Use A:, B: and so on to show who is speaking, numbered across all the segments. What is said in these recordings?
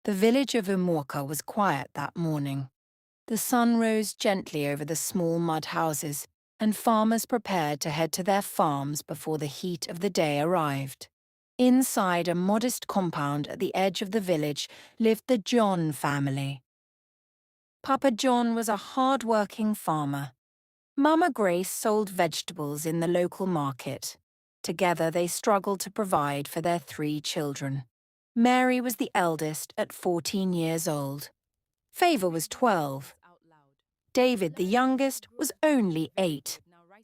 A: The village of Umwaka was quiet that morning. The sun rose gently over the small mud houses, and farmers prepared to head to their farms before the heat of the day arrived. Inside a modest compound at the edge of the village lived the John family. Papa John was a hard-working farmer. Mama Grace sold vegetables in the local market. Together they struggled to provide for their 3 children. Mary was the eldest at 14 years old. Favor was 12. David, the youngest, was only 8.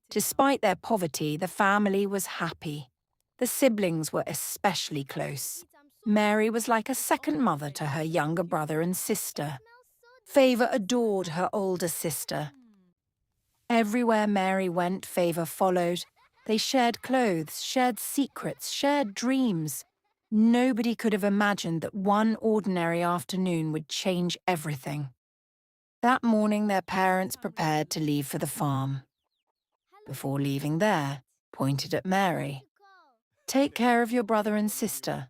A: Despite their poverty, the family was happy. The siblings were especially close. Mary was like a second mother to her younger brother and sister. Favor adored her older sister. Everywhere Mary went, Favor followed. They shared clothes, shared secrets, shared dreams. Nobody could have imagined that one ordinary afternoon would change everything. That morning, their parents prepared to leave for the farm. Before leaving there, pointed at Mary. "Take care of your brother and sister."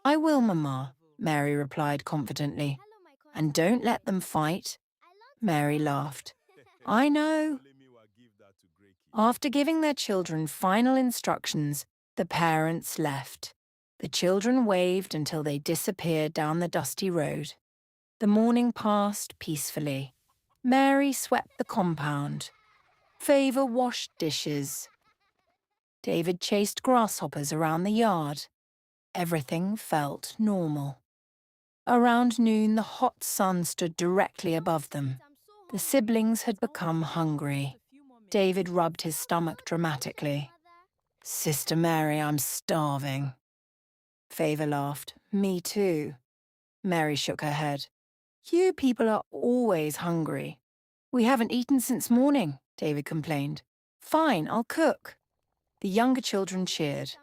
A: "I will, Mama," Mary replied confidently. "And don't let them fight." Mary laughed. "I know." After giving their children final instructions, the parents left. The children waved until they disappeared down the dusty road. The morning passed peacefully. Mary swept the compound. Favor washed dishes. David chased grasshoppers around the yard. Everything felt normal. Around noon, the hot sun stood directly above them. The siblings had become hungry. David rubbed his stomach dramatically. "Sister Mary, I'm starving." Favor laughed. "Me too." Mary shook her head. "You people are always hungry." "We haven't eaten since morning," David complained. "Fine, I'll cook." The younger children cheered.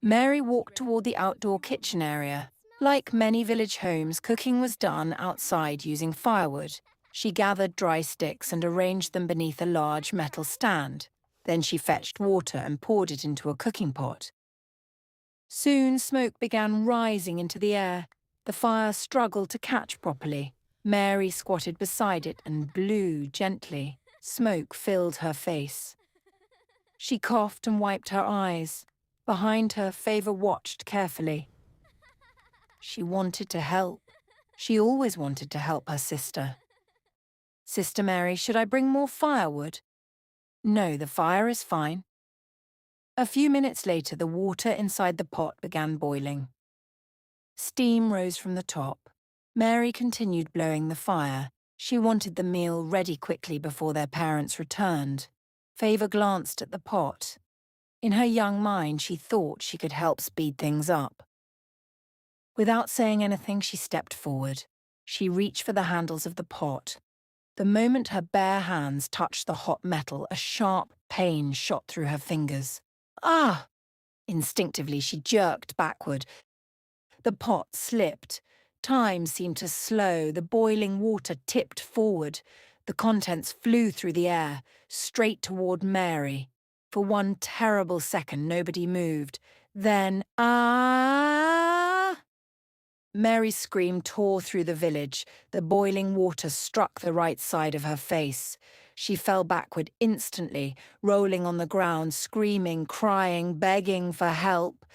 A: Mary walked toward the outdoor kitchen area. Like many village homes, cooking was done outside using firewood. She gathered dry sticks and arranged them beneath a large metal stand. Then she fetched water and poured it into a cooking pot. Soon smoke began rising into the air. The fire struggled to catch properly. Mary squatted beside it and blew gently. Smoke filled her face. She coughed and wiped her eyes. Behind her, Favor watched carefully. She wanted to help. She always wanted to help her sister. "Sister Mary, should I bring more firewood?" "No, the fire is fine." A few minutes later, the water inside the pot began boiling. Steam rose from the top. Mary continued blowing the fire. She wanted the meal ready quickly before their parents returned. Favor glanced at the pot. In her young mind, she thought she could help speed things up. Without saying anything, she stepped forward. She reached for the handles of the pot. The moment her bare hands touched the hot metal, a sharp pain shot through her fingers. "Ah!" Instinctively, she jerked backward. The pot slipped. Time seemed to slow. The boiling water tipped forward. The contents flew through the air, straight toward Mary. For one terrible second, nobody moved. Then, "Ah!" Mary's scream tore through the village. The boiling water struck the right side of her face. She fell backward instantly, rolling on the ground, screaming, crying, begging for help.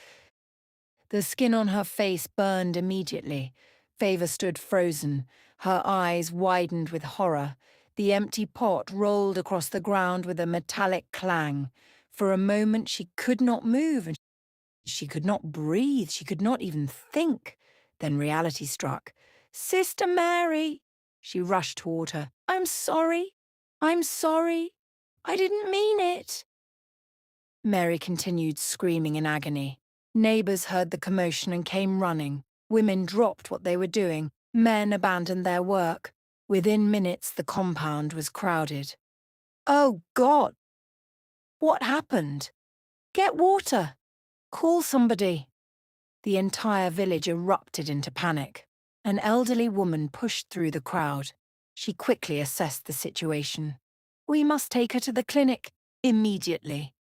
A: The skin on her face burned immediately. Favor stood frozen. Her eyes widened with horror. The empty pot rolled across the ground with a metallic clang. For a moment she could not move, and she could not breathe. She could not even think. Then reality struck. "Sister Mary!" She rushed toward her. "I'm sorry. I'm sorry. I didn't mean it." Mary continued screaming in agony. Neighbors heard the commotion and came running. Women dropped what they were doing. Men abandoned their work. Within minutes, the compound was crowded. "Oh, God! What happened? Get water! Call somebody!" The entire village erupted into panic. An elderly woman pushed through the crowd. She quickly assessed the situation. "We must take her to the clinic immediately."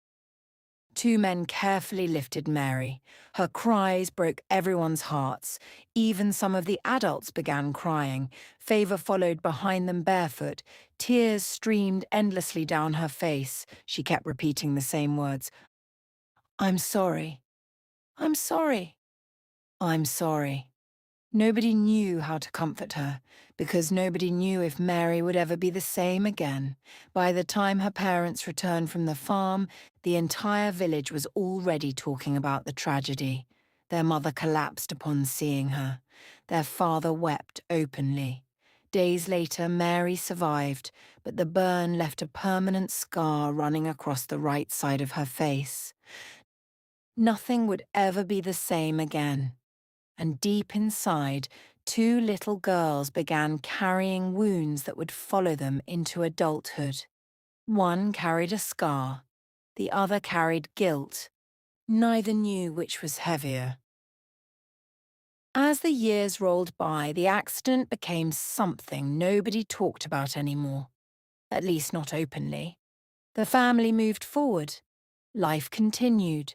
A: Two men carefully lifted Mary. Her cries broke everyone's hearts. Even some of the adults began crying. Favor followed behind them barefoot. Tears streamed endlessly down her face. She kept repeating the same words. I'm sorry. I'm sorry. I'm sorry. Nobody knew how to comfort her, because nobody knew if Mary would ever be the same again. By the time her parents returned from the farm, the entire village was already talking about the tragedy. Their mother collapsed upon seeing her. Their father wept openly. Days later, Mary survived, but the burn left a permanent scar running across the right side of her face. Nothing would ever be the same again. And deep inside, two little girls began carrying wounds that would follow them into adulthood. One carried a scar, the other carried guilt. Neither knew which was heavier. As the years rolled by, the accident became something nobody talked about anymore, at least not openly. The family moved forward. Life continued.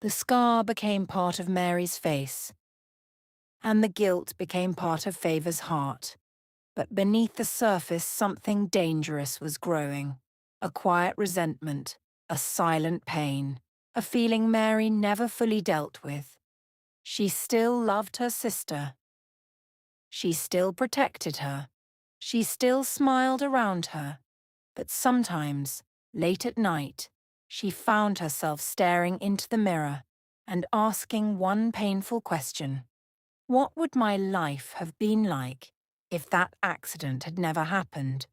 A: The scar became part of Mary's face, and the guilt became part of Favor's heart. But beneath the surface, something dangerous was growing. A quiet resentment, a silent pain, a feeling Mary never fully dealt with. She still loved her sister. She still protected her. She still smiled around her. But sometimes, late at night, she found herself staring into the mirror and asking one painful question. What would my life have been like if that accident had never happened?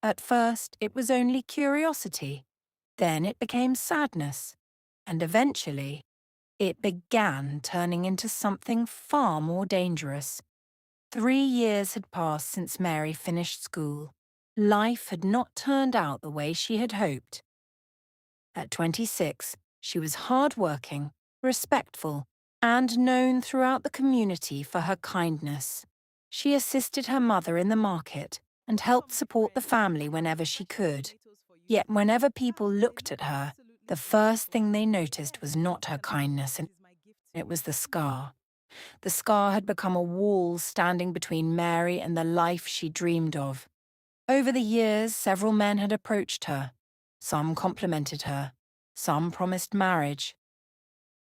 A: At first, it was only curiosity. Then it became sadness. And eventually, it began turning into something far more dangerous. 3 years had passed since Mary finished school. Life had not turned out the way she had hoped. At 26, she was hardworking, respectful, and known throughout the community for her kindness. She assisted her mother in the market and helped support the family whenever she could. Yet whenever people looked at her, the first thing they noticed was not her kindness, and it was the scar. The scar had become a wall standing between Mary and the life she dreamed of. Over the years, several men had approached her. Some complimented her. Some promised marriage.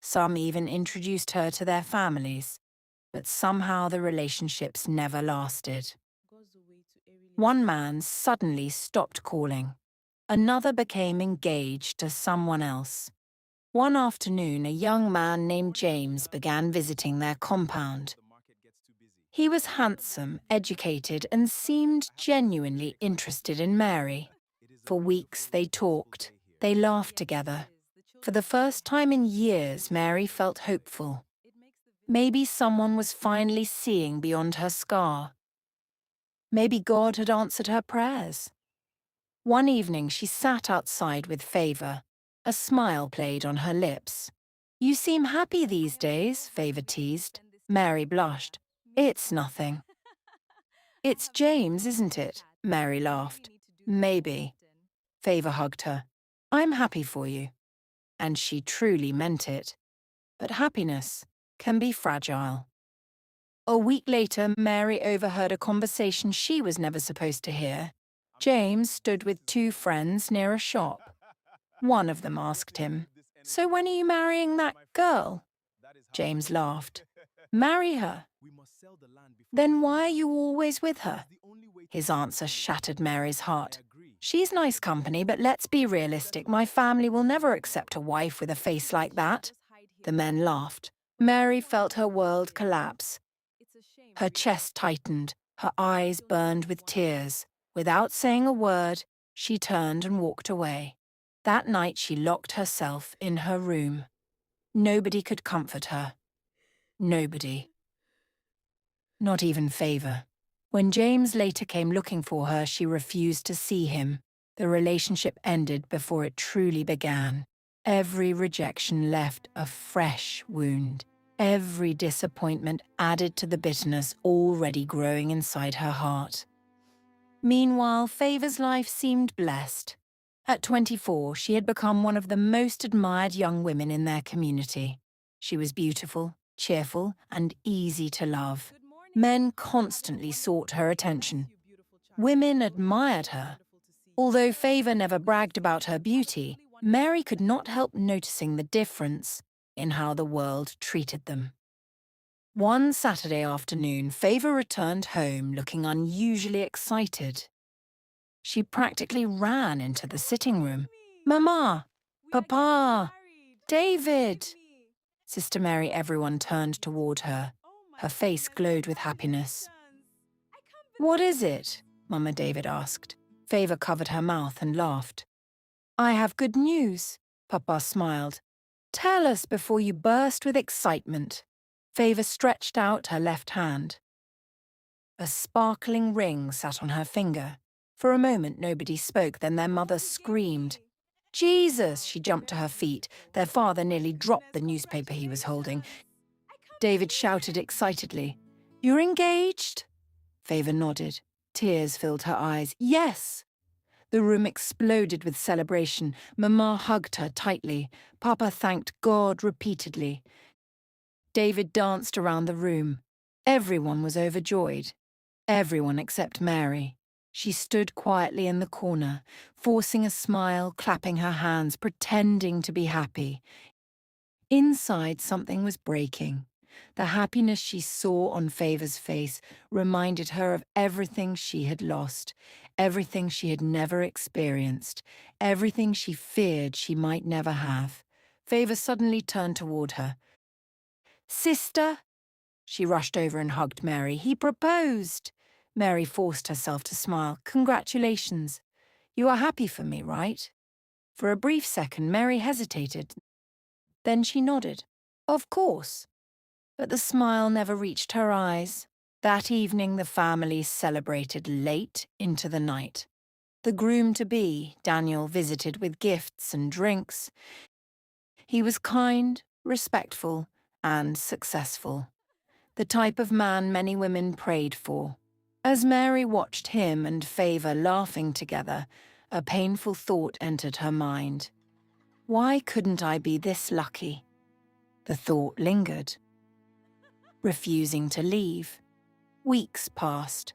A: Some even introduced her to their families. But somehow the relationships never lasted. One man suddenly stopped calling. Another became engaged to someone else. One afternoon, a young man named James began visiting their compound. He was handsome, educated, and seemed genuinely interested in Mary. For weeks they talked. They laughed together. For the first time in years, Mary felt hopeful. Maybe someone was finally seeing beyond her scar. Maybe God had answered her prayers. One evening she sat outside with Favor. A smile played on her lips. "You seem happy these days," Favor teased. Mary blushed. "It's nothing." "It's James, isn't it?" Mary laughed. "Maybe." Favor hugged her. "I'm happy for you." And she truly meant it. But happiness can be fragile. A week later, Mary overheard a conversation she was never supposed to hear. James stood with two friends near a shop. One of them asked him, "So when are you marrying that girl?" James laughed. "Marry her." "Then why are you always with her?" His answer shattered Mary's heart. "She's nice company, but let's be realistic. My family will never accept a wife with a face like that." The men laughed. Mary felt her world collapse. Her chest tightened, her eyes burned with tears. Without saying a word, she turned and walked away. That night she locked herself in her room. Nobody could comfort her. Nobody. Not even Favor. When James later came looking for her, she refused to see him. The relationship ended before it truly began. Every rejection left a fresh wound. Every disappointment added to the bitterness already growing inside her heart. Meanwhile, Favor's life seemed blessed. At 24, she had become one of the most admired young women in their community. She was beautiful, cheerful, and easy to love. Men constantly sought her attention. Women admired her. Although Favor never bragged about her beauty, Mary could not help noticing the difference in how the world treated them. One Saturday afternoon, Favor returned home looking unusually excited. She practically ran into the sitting room. "Mama! Papa! David!" Sister Mary, everyone turned toward her. Her face glowed with happiness. "What is it?" Mama David asked. Favor covered her mouth and laughed. "I have good news," Papa smiled. "Tell us before you burst with excitement." Favor stretched out her left hand. A sparkling ring sat on her finger. For a moment nobody spoke, then their mother screamed. "Jesus!" She jumped to her feet. Their father nearly dropped the newspaper he was holding. David shouted excitedly, "You're engaged?" Favor nodded. Tears filled her eyes. "Yes!" The room exploded with celebration. Mama hugged her tightly. Papa thanked God repeatedly. David danced around the room. Everyone was overjoyed. Everyone except Mary. She stood quietly in the corner, forcing a smile, clapping her hands, pretending to be happy. Inside, something was breaking. The happiness she saw on Favor's face reminded her of everything she had lost, everything she had never experienced, everything she feared she might never have. Favor suddenly turned toward her. "Sister!" She rushed over and hugged Mary. "He proposed!" Mary forced herself to smile. "Congratulations. You are happy for me, right?" For a brief second, Mary hesitated. Then she nodded. "Of course." But the smile never reached her eyes. That evening, the family celebrated late into the night. The groom-to-be, Daniel, visited with gifts and drinks. He was kind, respectful, and successful. The type of man many women prayed for. As Mary watched him and Favor laughing together, a painful thought entered her mind. Why couldn't I be this lucky? The thought lingered, refusing to leave. Weeks passed.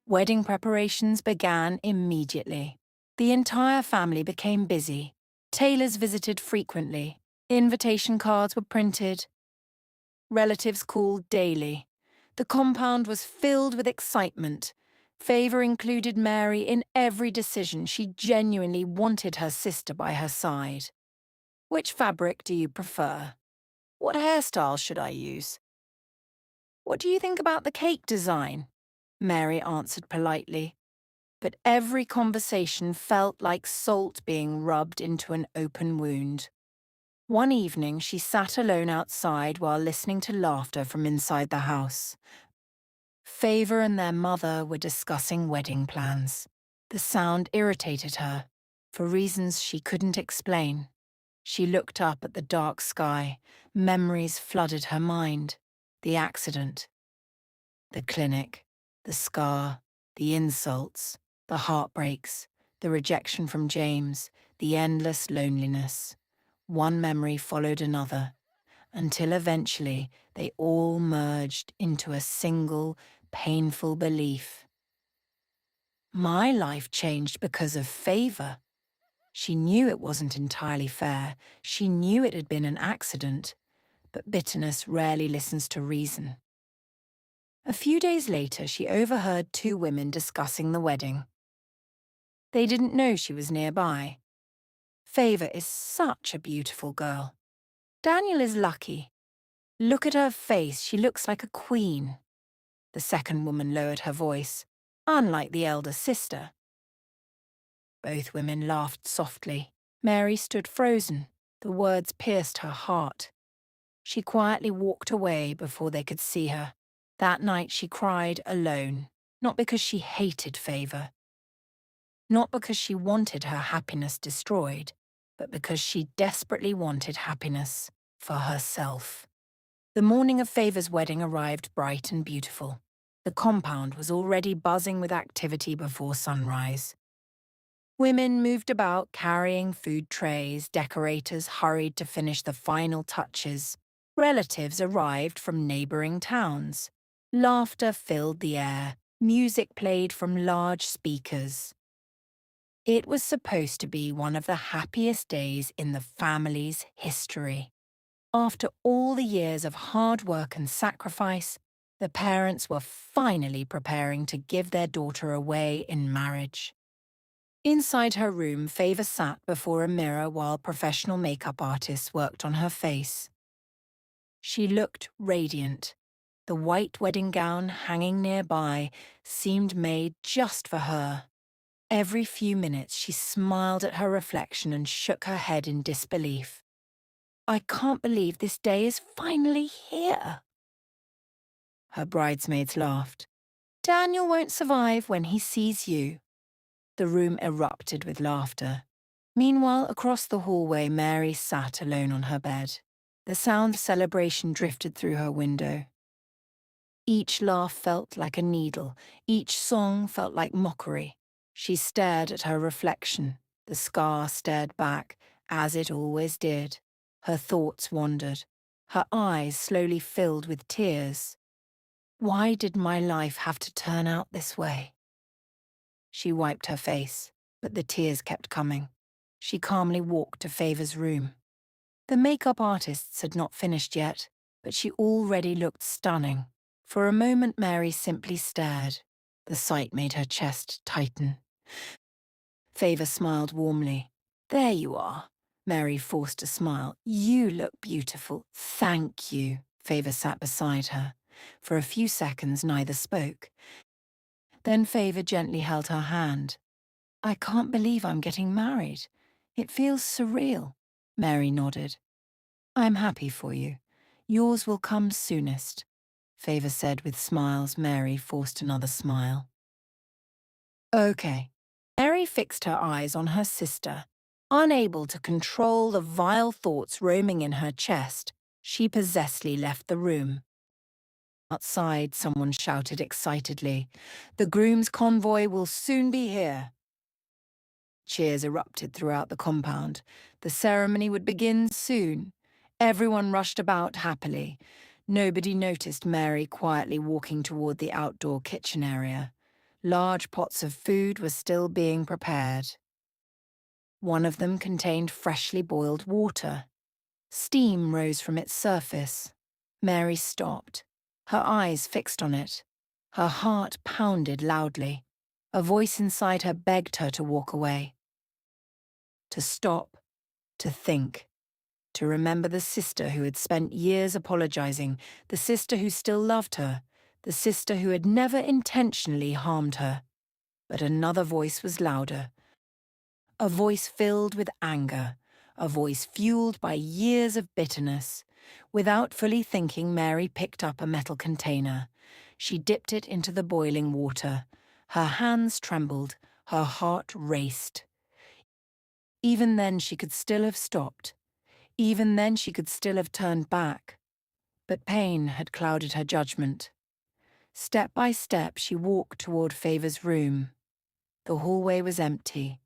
A: Wedding preparations began immediately. The entire family became busy. Tailors visited frequently. Invitation cards were printed. Relatives called daily. The compound was filled with excitement. Favor included Mary in every decision. She genuinely wanted her sister by her side. "Which fabric do you prefer? What hairstyle should I use? What do you think about the cake design?" Mary answered politely. But every conversation felt like salt being rubbed into an open wound. One evening, she sat alone outside while listening to laughter from inside the house. Favor and their mother were discussing wedding plans. The sound irritated her, for reasons she couldn't explain. She looked up at the dark sky. Memories flooded her mind. The accident, the clinic, the scar, the insults, the heartbreaks, the rejection from James, the endless loneliness. One memory followed another, until eventually they all merged into a single, painful belief. My life changed because of Favor. She knew it wasn't entirely fair. She knew it had been an accident. But bitterness rarely listens to reason. A few days later, she overheard two women discussing the wedding. They didn't know she was nearby. Favor is such a beautiful girl. Daniel is lucky. Look at her face, she looks like a queen. The second woman lowered her voice, unlike the elder sister. Both women laughed softly. Mary stood frozen. The words pierced her heart. She quietly walked away before they could see her. That night she cried alone, not because she hated Favor, not because she wanted her happiness destroyed, but because she desperately wanted happiness for herself. The morning of Favor's wedding arrived bright and beautiful. The compound was already buzzing with activity before sunrise. Women moved about carrying food trays, decorators hurried to finish the final touches. Relatives arrived from neighboring towns. Laughter filled the air, music played from large speakers. It was supposed to be one of the happiest days in the family's history. After all the years of hard work and sacrifice, the parents were finally preparing to give their daughter away in marriage. Inside her room, Favour sat before a mirror while professional makeup artists worked on her face. She looked radiant. The white wedding gown hanging nearby seemed made just for her. Every few minutes she smiled at her reflection and shook her head in disbelief. "I can't believe this day is finally here." Her bridesmaids laughed. "Daniel won't survive when he sees you." The room erupted with laughter. Meanwhile, across the hallway, Mary sat alone on her bed. The sound of celebration drifted through her window. Each laugh felt like a needle. Each song felt like mockery. She stared at her reflection. The scar stared back, as it always did. Her thoughts wandered. Her eyes slowly filled with tears. Why did my life have to turn out this way? She wiped her face, but the tears kept coming. She calmly walked to Favour's room. The makeup artists had not finished yet, but she already looked stunning. For a moment, Mary simply stared. The sight made her chest tighten. Favour smiled warmly. "There you are." Mary forced a smile. "You look beautiful." "Thank you." Favour sat beside her. For a few seconds, neither spoke. Then Favour gently held her hand. "I can't believe I'm getting married. It feels surreal." Mary nodded. "I'm happy for you. Yours will come soonest," Favour said with smiles. Mary forced another smile. "Okay." Mary fixed her eyes on her sister. Unable to control the vile thoughts roaming in her chest, she possessively left the room. Outside, someone shouted excitedly, "The groom's convoy will soon be here." Cheers erupted throughout the compound. The ceremony would begin soon. Everyone rushed about happily. Nobody noticed Mary quietly walking toward the outdoor kitchen area. Large pots of food were still being prepared. One of them contained freshly boiled water. Steam rose from its surface. Mary stopped, her eyes fixed on it. Her heart pounded loudly. A voice inside her begged her to walk away. To stop, to think, to remember the sister who had spent years apologizing, the sister who still loved her, the sister who had never intentionally harmed her. But another voice was louder. A voice filled with anger, a voice fueled by years of bitterness. Without fully thinking, Mary picked up a metal container. She dipped it into the boiling water. Her hands trembled, her heart raced. Even then she could still have stopped. Even then she could still have turned back. But pain had clouded her judgment. Step by step she walked toward Favour's room. The hallway was empty.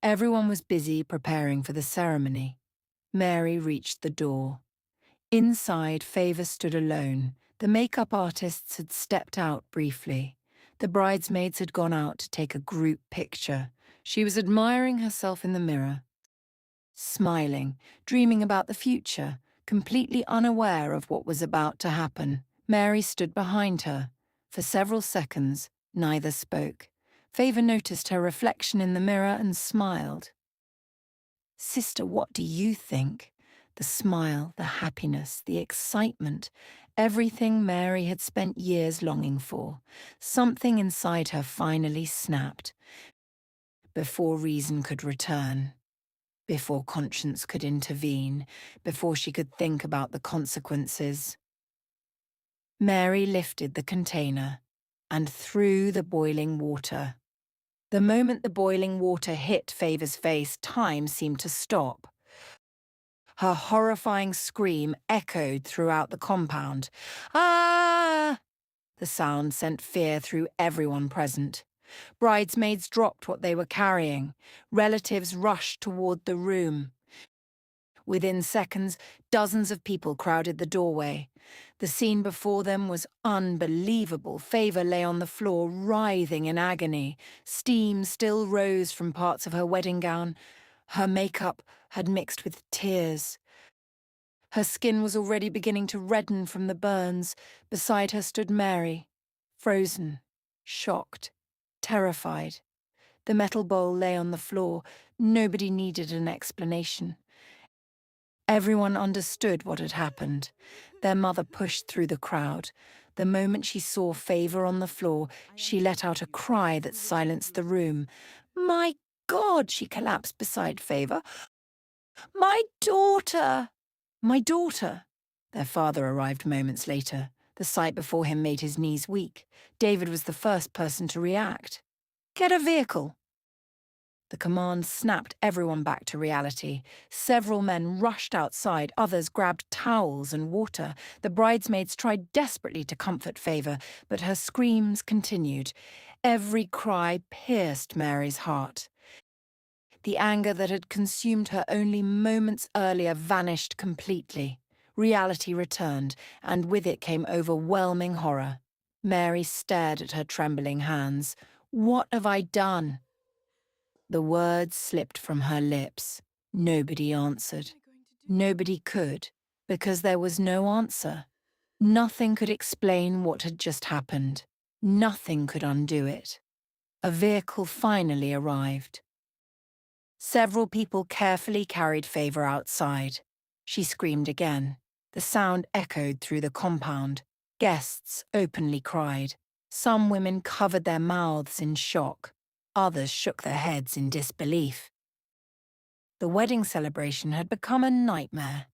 A: Everyone was busy preparing for the ceremony. Mary reached the door. Inside, Favour stood alone. The makeup artists had stepped out briefly. The bridesmaids had gone out to take a group picture. She was admiring herself in the mirror, smiling, dreaming about the future, completely unaware of what was about to happen. Mary stood behind her. For several seconds, neither spoke. Favour noticed her reflection in the mirror and smiled. "Sister, what do you think?" The smile, the happiness, the excitement, everything Mary had spent years longing for. Something inside her finally snapped. Before reason could return, before conscience could intervene, before she could think about the consequences. Mary lifted the container and threw the boiling water. The moment the boiling water hit Favour's face, time seemed to stop. Her horrifying scream echoed throughout the compound. "Ah!" The sound sent fear through everyone present. Bridesmaids dropped what they were carrying. Relatives rushed toward the room. Within seconds, dozens of people crowded the doorway. The scene before them was unbelievable. Favor lay on the floor, writhing in agony. Steam still rose from parts of her wedding gown. Her makeup had mixed with tears. Her skin was already beginning to redden from the burns. Beside her stood Mary, frozen, shocked, terrified. The metal bowl lay on the floor. Nobody needed an explanation. Everyone understood what had happened. Their mother pushed through the crowd. The moment she saw Favor on the floor, she let out a cry that silenced the room. "My God!" she collapsed beside Favor. "My daughter! My daughter!" Their father arrived moments later. The sight before him made his knees weak. David was the first person to react. "Get a vehicle!" The command snapped everyone back to reality. Several men rushed outside, others grabbed towels and water. The bridesmaids tried desperately to comfort Favor, but her screams continued. Every cry pierced Mary's heart. The anger that had consumed her only moments earlier vanished completely. Reality returned, and with it came overwhelming horror. Mary stared at her trembling hands. "What have I done?" The words slipped from her lips. Nobody answered. Nobody could, because there was no answer. Nothing could explain what had just happened. Nothing could undo it. A vehicle finally arrived. Several people carefully carried Favor outside. She screamed again. The sound echoed through the compound. Guests openly cried. Some women covered their mouths in shock. Others shook their heads in disbelief. The wedding celebration had become a nightmare.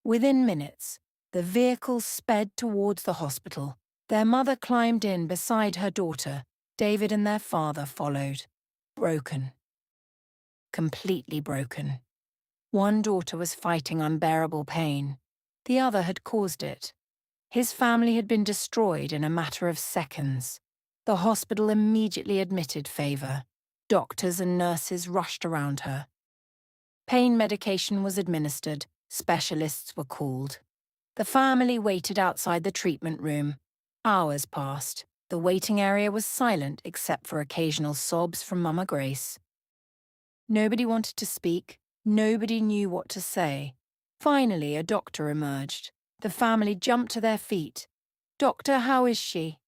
A: Within minutes, the vehicle sped towards the hospital. Their mother climbed in beside her daughter. David and their father followed. Broken. Completely broken. One daughter was fighting unbearable pain. The other had caused it. His family had been destroyed in a matter of seconds. The hospital immediately admitted Favor. Doctors and nurses rushed around her. Pain medication was administered. Specialists were called. The family waited outside the treatment room. Hours passed. The waiting area was silent except for occasional sobs from Mama Grace. Nobody wanted to speak. Nobody knew what to say. Finally, a doctor emerged. The family jumped to their feet. "Doctor, how is she?"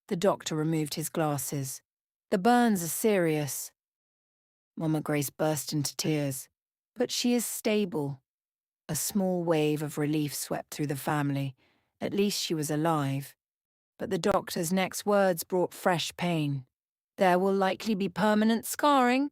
A: The doctor removed his glasses. "The burns are serious." Mama Grace burst into tears. "But she is stable." A small wave of relief swept through the family. At least she was alive. But the doctor's next words brought fresh pain. "There will likely be permanent scarring."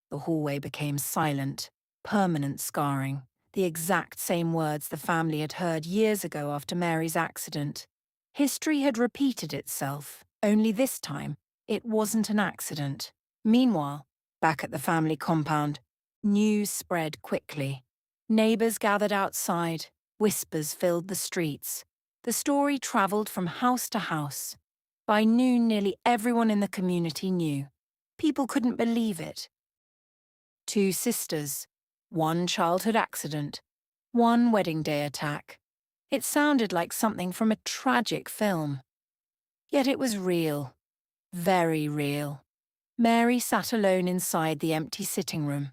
A: The hallway became silent. Permanent scarring. The exact same words the family had heard years ago after Mary's accident. History had repeated itself, only this time, it wasn't an accident. Meanwhile, back at the family compound, news spread quickly. Neighbors gathered outside. Whispers filled the streets. The story traveled from house to house. By noon, nearly everyone in the community knew. People couldn't believe it. 2 sisters, 1 childhood accident, 1 wedding day attack. It sounded like something from a tragic film. Yet it was real. Very real. Mary sat alone inside the empty sitting room.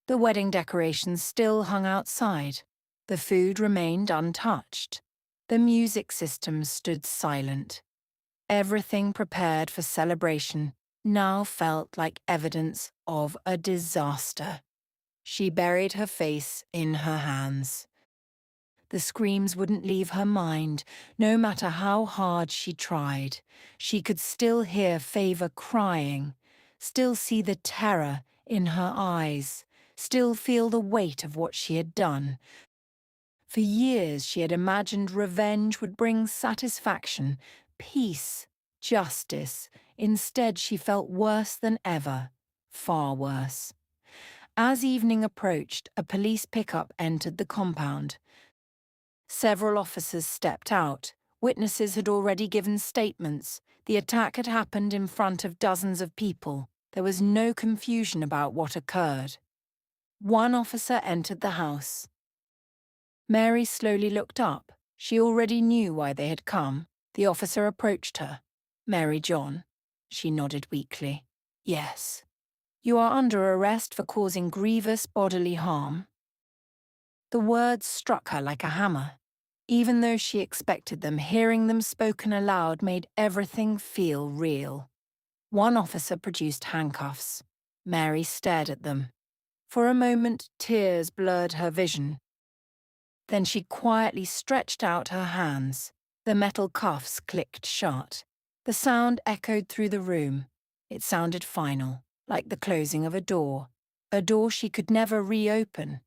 A: The wedding decorations still hung outside. The food remained untouched. The music system stood silent. Everything prepared for celebration now felt like evidence of a disaster. She buried her face in her hands. The screams wouldn't leave her mind, no matter how hard she tried. She could still hear Favor crying, still see the terror in her eyes, still feel the weight of what she had done. For years she had imagined revenge would bring satisfaction, peace, justice. Instead, she felt worse than ever, far worse. As evening approached, a police pickup entered the compound. Several officers stepped out. Witnesses had already given statements. The attack had happened in front of dozens of people. There was no confusion about what occurred. One officer entered the house. Mary slowly looked up. She already knew why they had come. The officer approached her. "Mary John." She nodded weakly. "Yes." "You are under arrest for causing grievous bodily harm." The words struck her like a hammer. Even though she expected them, hearing them spoken aloud made everything feel real. One officer produced handcuffs. Mary stared at them. For a moment, tears blurred her vision. Then she quietly stretched out her hands. The metal cuffs clicked shut. The sound echoed through the room. It sounded final, like the closing of a door she could never reopen.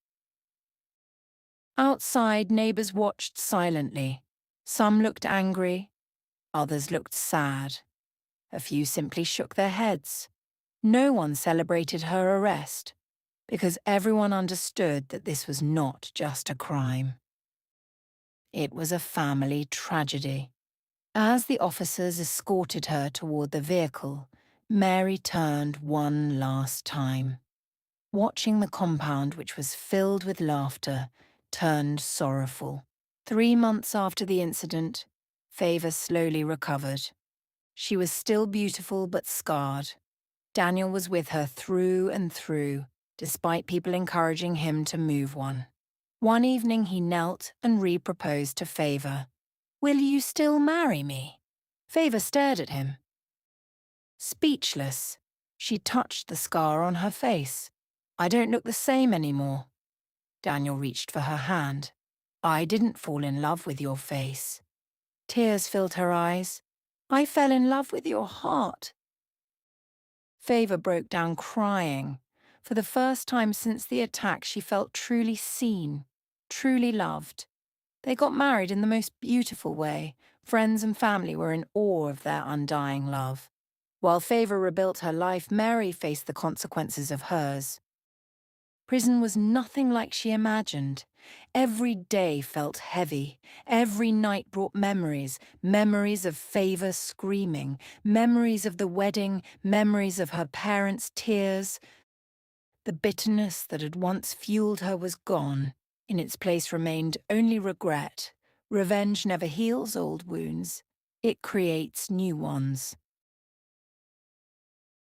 A: Outside, neighbors watched silently. Some looked angry, others looked sad. A few simply shook their heads. No one celebrated her arrest, because everyone understood that this was not just a crime. It was a family tragedy. As the officers escorted her toward the vehicle, Mary turned one last time. Watching the compound, which was filled with laughter, turned sorrowful. 3 months after the incident, Favor slowly recovered. She was still beautiful but scarred. Daniel was with her through and through, despite people encouraging him to move on. One evening he knelt and re-proposed to Favor. "Will you still marry me?" Favor stared at him. Speechless, she touched the scar on her face. "I don't look the same anymore." Daniel reached for her hand. "I didn't fall in love with your face." Tears filled her eyes. "I fell in love with your heart." Favor broke down crying. For the first time since the attack, she felt truly seen, truly loved. They got married in the most beautiful way. Friends and family were in awe of their undying love. While Favor rebuilt her life, Mary faced the consequences of hers. Prison was nothing like she imagined. Every day felt heavy. Every night brought memories, memories of Favor screaming, memories of the wedding, memories of her parents' tears. The bitterness that had once fueled her was gone. In its place remained only regret. Revenge never heals old wounds. It creates new ones.